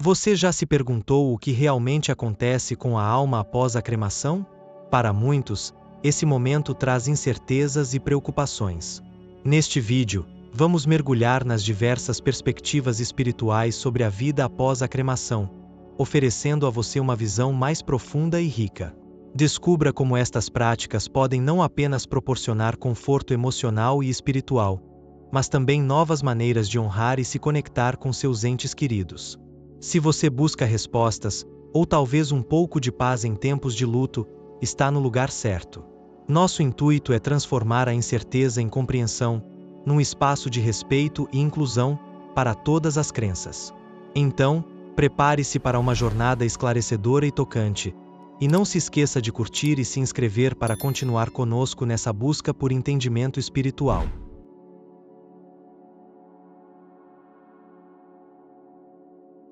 Você já se perguntou o que realmente acontece com a alma após a cremação? Para muitos, esse momento traz incertezas e preocupações. Neste vídeo, vamos mergulhar nas diversas perspectivas espirituais sobre a vida após a cremação, oferecendo a você uma visão mais profunda e rica. Descubra como estas práticas podem não apenas proporcionar conforto emocional e espiritual, mas também novas maneiras de honrar e se conectar com seus entes queridos. Se você busca respostas, ou talvez um pouco de paz em tempos de luto, está no lugar certo. Nosso intuito é transformar a incerteza em compreensão, num espaço de respeito e inclusão para todas as crenças. Então, prepare-se para uma jornada esclarecedora e tocante, e não se esqueça de curtir e se inscrever para continuar conosco nessa busca por entendimento espiritual.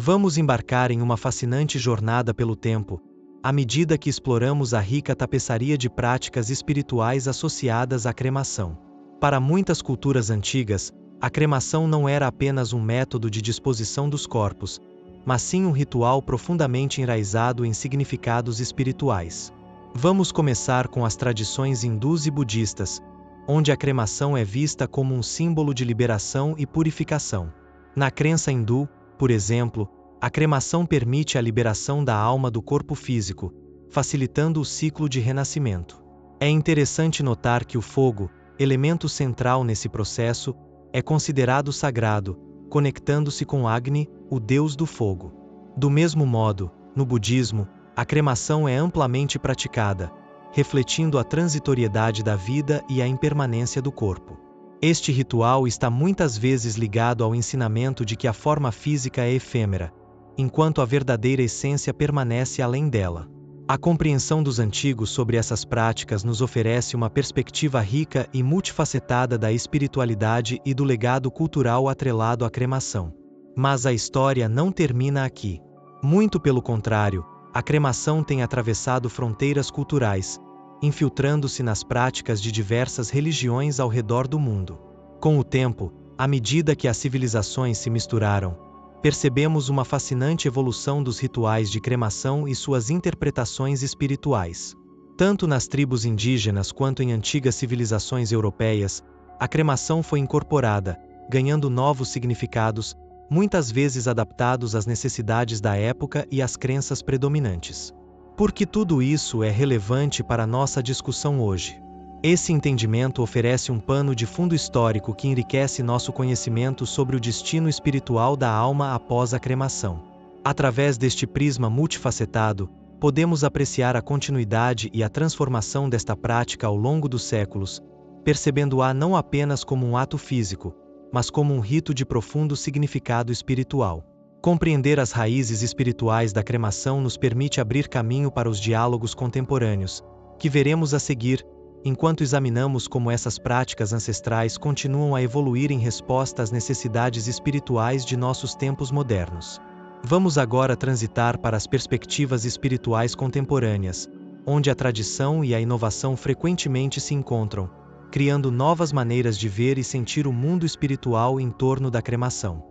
Vamos embarcar em uma fascinante jornada pelo tempo, à medida que exploramos a rica tapeçaria de práticas espirituais associadas à cremação. Para muitas culturas antigas, a cremação não era apenas um método de disposição dos corpos, mas sim um ritual profundamente enraizado em significados espirituais. Vamos começar com as tradições hindus e budistas, onde a cremação é vista como um símbolo de liberação e purificação. Na crença hindu, por exemplo, a cremação permite a liberação da alma do corpo físico, facilitando o ciclo de renascimento. É interessante notar que o fogo, elemento central nesse processo, é considerado sagrado, conectando-se com Agni, o deus do fogo. Do mesmo modo, no budismo, a cremação é amplamente praticada, refletindo a transitoriedade da vida e a impermanência do corpo. Este ritual está muitas vezes ligado ao ensinamento de que a forma física é efêmera, enquanto a verdadeira essência permanece além dela. A compreensão dos antigos sobre essas práticas nos oferece uma perspectiva rica e multifacetada da espiritualidade e do legado cultural atrelado à cremação. Mas a história não termina aqui. Muito pelo contrário, a cremação tem atravessado fronteiras culturais, infiltrando-se nas práticas de diversas religiões ao redor do mundo. Com o tempo, à medida que as civilizações se misturaram, percebemos uma fascinante evolução dos rituais de cremação e suas interpretações espirituais. Tanto nas tribos indígenas quanto em antigas civilizações europeias, a cremação foi incorporada, ganhando novos significados, muitas vezes adaptados às necessidades da época e às crenças predominantes. Por que tudo isso é relevante para nossa discussão hoje? Esse entendimento oferece um pano de fundo histórico que enriquece nosso conhecimento sobre o destino espiritual da alma após a cremação. Através deste prisma multifacetado, podemos apreciar a continuidade e a transformação desta prática ao longo dos séculos, percebendo-a não apenas como um ato físico, mas como um rito de profundo significado espiritual. Compreender as raízes espirituais da cremação nos permite abrir caminho para os diálogos contemporâneos, que veremos a seguir, enquanto examinamos como essas práticas ancestrais continuam a evoluir em resposta às necessidades espirituais de nossos tempos modernos. Vamos agora transitar para as perspectivas espirituais contemporâneas, onde a tradição e a inovação frequentemente se encontram, criando novas maneiras de ver e sentir o mundo espiritual em torno da cremação.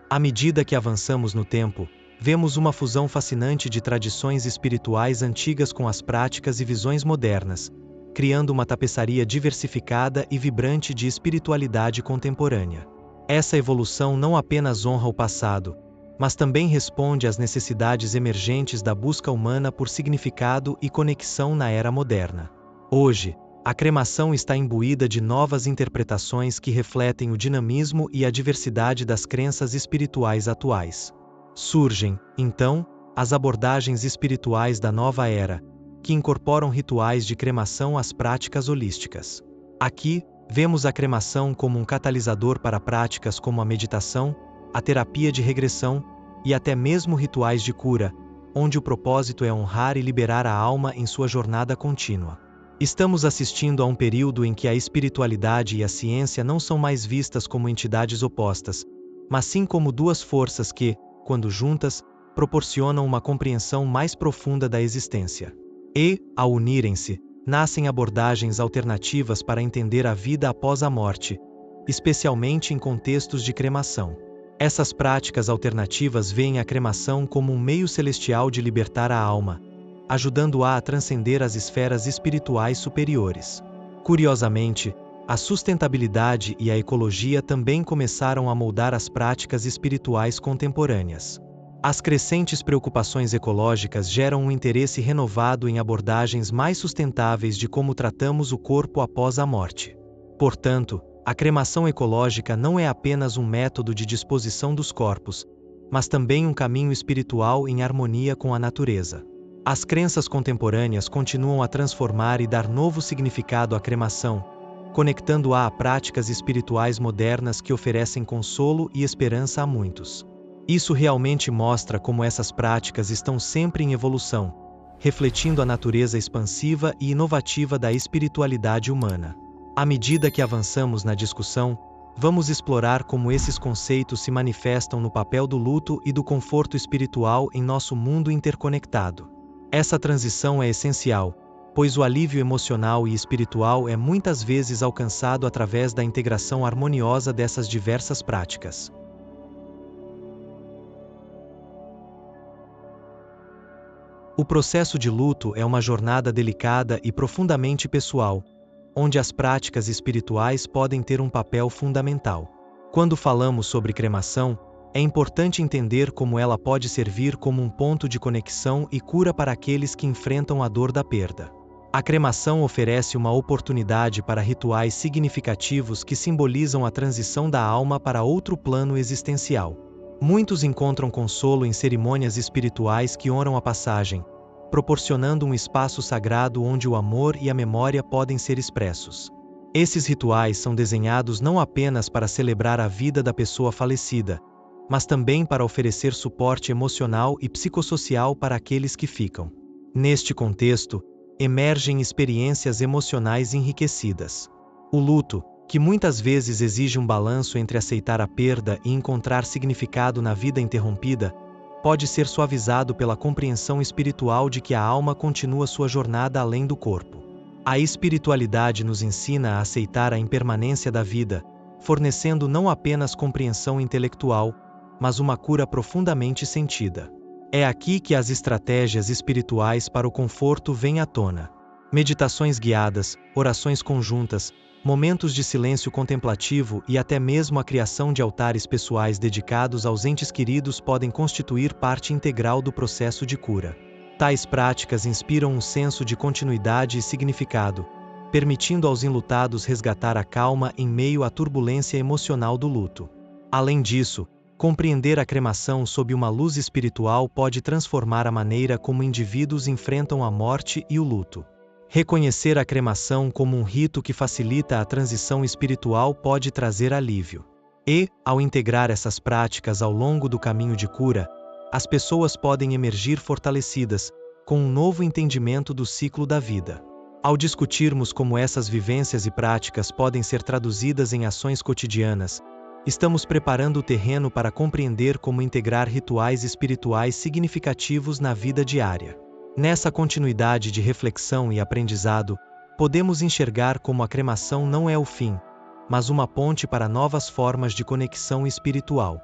À medida que avançamos no tempo, vemos uma fusão fascinante de tradições espirituais antigas com as práticas e visões modernas, criando uma tapeçaria diversificada e vibrante de espiritualidade contemporânea. Essa evolução não apenas honra o passado, mas também responde às necessidades emergentes da busca humana por significado e conexão na era moderna. Hoje, a cremação está imbuída de novas interpretações que refletem o dinamismo e a diversidade das crenças espirituais atuais. Surgem, então, as abordagens espirituais da nova era, que incorporam rituais de cremação às práticas holísticas. Aqui, vemos a cremação como um catalisador para práticas como a meditação, a terapia de regressão e até mesmo rituais de cura, onde o propósito é honrar e liberar a alma em sua jornada contínua. Estamos assistindo a um período em que a espiritualidade e a ciência não são mais vistas como entidades opostas, mas sim como duas forças que, quando juntas, proporcionam uma compreensão mais profunda da existência. E, ao unirem-se, nascem abordagens alternativas para entender a vida após a morte, especialmente em contextos de cremação. Essas práticas alternativas veem a cremação como um meio celestial de libertar a alma, ajudando-a a transcender as esferas espirituais superiores. Curiosamente, a sustentabilidade e a ecologia também começaram a moldar as práticas espirituais contemporâneas. As crescentes preocupações ecológicas geram um interesse renovado em abordagens mais sustentáveis de como tratamos o corpo após a morte. Portanto, a cremação ecológica não é apenas um método de disposição dos corpos, mas também um caminho espiritual em harmonia com a natureza. As crenças contemporâneas continuam a transformar e dar novo significado à cremação, conectando-a a práticas espirituais modernas que oferecem consolo e esperança a muitos. Isso realmente mostra como essas práticas estão sempre em evolução, refletindo a natureza expansiva e inovativa da espiritualidade humana. À medida que avançamos na discussão, vamos explorar como esses conceitos se manifestam no papel do luto e do conforto espiritual em nosso mundo interconectado. Essa transição é essencial, pois o alívio emocional e espiritual é muitas vezes alcançado através da integração harmoniosa dessas diversas práticas. O processo de luto é uma jornada delicada e profundamente pessoal, onde as práticas espirituais podem ter um papel fundamental. Quando falamos sobre cremação, é importante entender como ela pode servir como um ponto de conexão e cura para aqueles que enfrentam a dor da perda. A cremação oferece uma oportunidade para rituais significativos que simbolizam a transição da alma para outro plano existencial. Muitos encontram consolo em cerimônias espirituais que honram a passagem, proporcionando um espaço sagrado onde o amor e a memória podem ser expressos. Esses rituais são desenhados não apenas para celebrar a vida da pessoa falecida, mas também para oferecer suporte emocional e psicossocial para aqueles que ficam. Neste contexto, emergem experiências emocionais enriquecidas. O luto, que muitas vezes exige um balanço entre aceitar a perda e encontrar significado na vida interrompida, pode ser suavizado pela compreensão espiritual de que a alma continua sua jornada além do corpo. A espiritualidade nos ensina a aceitar a impermanência da vida, fornecendo não apenas compreensão intelectual, mas uma cura profundamente sentida. É aqui que as estratégias espirituais para o conforto vêm à tona. Meditações guiadas, orações conjuntas, momentos de silêncio contemplativo e até mesmo a criação de altares pessoais dedicados aos entes queridos podem constituir parte integral do processo de cura. Tais práticas inspiram um senso de continuidade e significado, permitindo aos enlutados resgatar a calma em meio à turbulência emocional do luto. Além disso, compreender a cremação sob uma luz espiritual pode transformar a maneira como indivíduos enfrentam a morte e o luto. Reconhecer a cremação como um rito que facilita a transição espiritual pode trazer alívio. E, ao integrar essas práticas ao longo do caminho de cura, as pessoas podem emergir fortalecidas, com um novo entendimento do ciclo da vida. Ao discutirmos como essas vivências e práticas podem ser traduzidas em ações cotidianas, estamos preparando o terreno para compreender como integrar rituais espirituais significativos na vida diária. Nessa continuidade de reflexão e aprendizado, podemos enxergar como a cremação não é o fim, mas uma ponte para novas formas de conexão espiritual.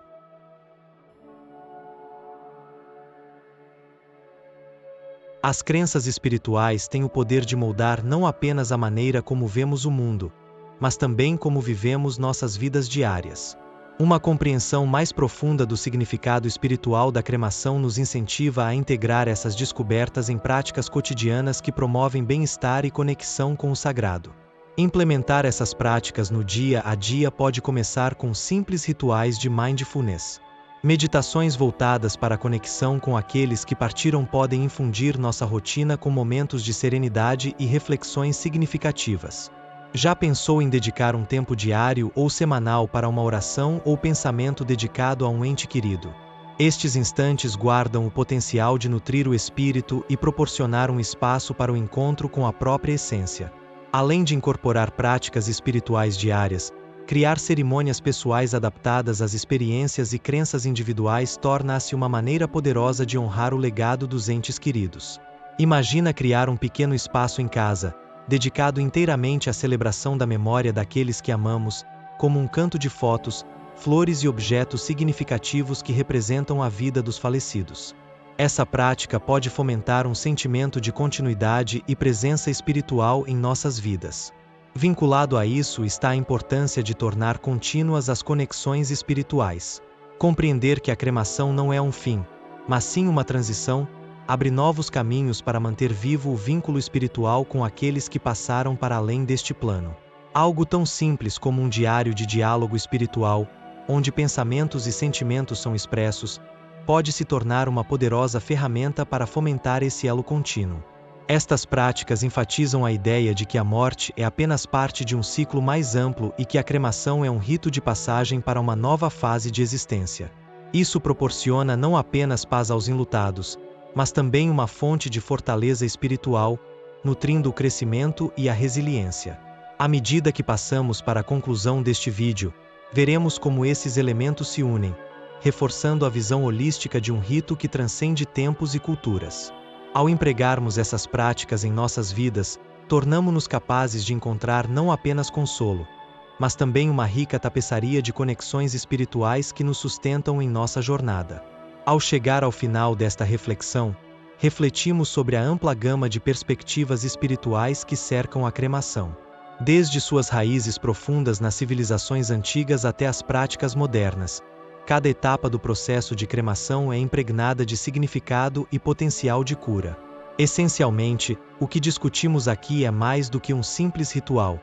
As crenças espirituais têm o poder de moldar não apenas a maneira como vemos o mundo, mas também como vivemos nossas vidas diárias. Uma compreensão mais profunda do significado espiritual da cremação nos incentiva a integrar essas descobertas em práticas cotidianas que promovem bem-estar e conexão com o sagrado. Implementar essas práticas no dia a dia pode começar com simples rituais de mindfulness. Meditações voltadas para a conexão com aqueles que partiram podem infundir nossa rotina com momentos de serenidade e reflexões significativas. Já pensou em dedicar um tempo diário ou semanal para uma oração ou pensamento dedicado a um ente querido? Estes instantes guardam o potencial de nutrir o espírito e proporcionar um espaço para o encontro com a própria essência. Além de incorporar práticas espirituais diárias, criar cerimônias pessoais adaptadas às experiências e crenças individuais torna-se uma maneira poderosa de honrar o legado dos entes queridos. Imagina criar um pequeno espaço em casa, dedicado inteiramente à celebração da memória daqueles que amamos, como um canto de fotos, flores e objetos significativos que representam a vida dos falecidos. Essa prática pode fomentar um sentimento de continuidade e presença espiritual em nossas vidas. Vinculado a isso está a importância de tornar contínuas as conexões espirituais. Compreender que a cremação não é um fim, mas sim uma transição, abre novos caminhos para manter vivo o vínculo espiritual com aqueles que passaram para além deste plano. Algo tão simples como um diário de diálogo espiritual, onde pensamentos e sentimentos são expressos, pode se tornar uma poderosa ferramenta para fomentar esse elo contínuo. Estas práticas enfatizam a ideia de que a morte é apenas parte de um ciclo mais amplo e que a cremação é um rito de passagem para uma nova fase de existência. Isso proporciona não apenas paz aos enlutados, mas também uma fonte de fortaleza espiritual, nutrindo o crescimento e a resiliência. À medida que passamos para a conclusão deste vídeo, veremos como esses elementos se unem, reforçando a visão holística de um rito que transcende tempos e culturas. Ao empregarmos essas práticas em nossas vidas, tornamo-nos capazes de encontrar não apenas consolo, mas também uma rica tapeçaria de conexões espirituais que nos sustentam em nossa jornada. Ao chegar ao final desta reflexão, refletimos sobre a ampla gama de perspectivas espirituais que cercam a cremação. Desde suas raízes profundas nas civilizações antigas até as práticas modernas, cada etapa do processo de cremação é impregnada de significado e potencial de cura. Essencialmente, o que discutimos aqui é mais do que um simples ritual.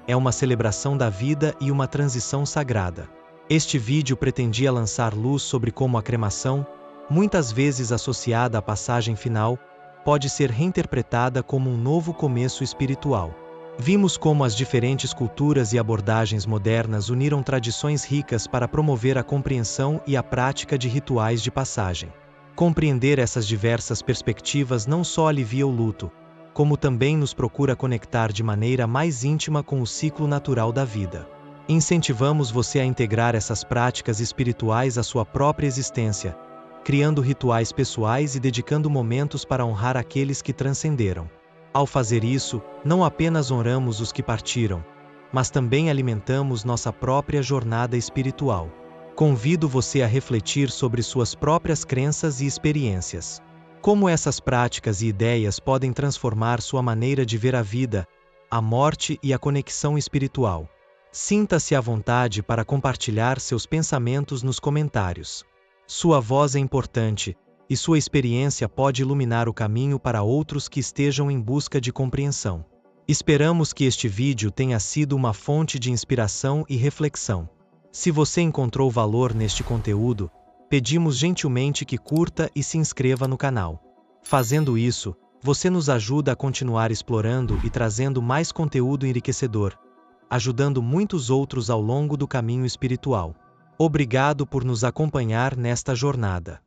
É uma celebração da vida e uma transição sagrada. Este vídeo pretendia lançar luz sobre como a cremação, muitas vezes associada à passagem final, pode ser reinterpretada como um novo começo espiritual. Vimos como as diferentes culturas e abordagens modernas uniram tradições ricas para promover a compreensão e a prática de rituais de passagem. Compreender essas diversas perspectivas não só alivia o luto, como também nos procura conectar de maneira mais íntima com o ciclo natural da vida. Incentivamos você a integrar essas práticas espirituais à sua própria existência, criando rituais pessoais e dedicando momentos para honrar aqueles que transcenderam. Ao fazer isso, não apenas honramos os que partiram, mas também alimentamos nossa própria jornada espiritual. Convido você a refletir sobre suas próprias crenças e experiências. Como essas práticas e ideias podem transformar sua maneira de ver a vida, a morte e a conexão espiritual. Sinta-se à vontade para compartilhar seus pensamentos nos comentários. Sua voz é importante, e sua experiência pode iluminar o caminho para outros que estejam em busca de compreensão. Esperamos que este vídeo tenha sido uma fonte de inspiração e reflexão. Se você encontrou valor neste conteúdo, pedimos gentilmente que curta e se inscreva no canal. Fazendo isso, você nos ajuda a continuar explorando e trazendo mais conteúdo enriquecedor, ajudando muitos outros ao longo do caminho espiritual. Obrigado por nos acompanhar nesta jornada.